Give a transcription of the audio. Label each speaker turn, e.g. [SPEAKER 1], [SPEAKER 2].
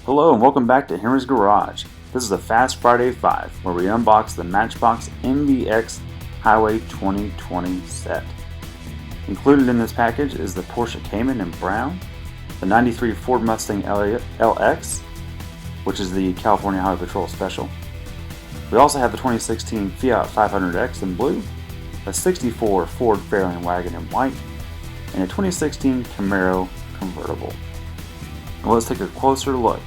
[SPEAKER 1] Hello and welcome back to Henry's Garage. This is a Fast Friday 5 where we unbox the Matchbox MBX Highway 2020 set. Included in this package is the Porsche Cayman in brown, the 93 Ford Mustang LX, which is the California Highway Patrol Special. We also have the 2016 Fiat 500X in blue, a 64 Ford Fairlane wagon in white, and a 2016 Camaro convertible. Now let's take a closer look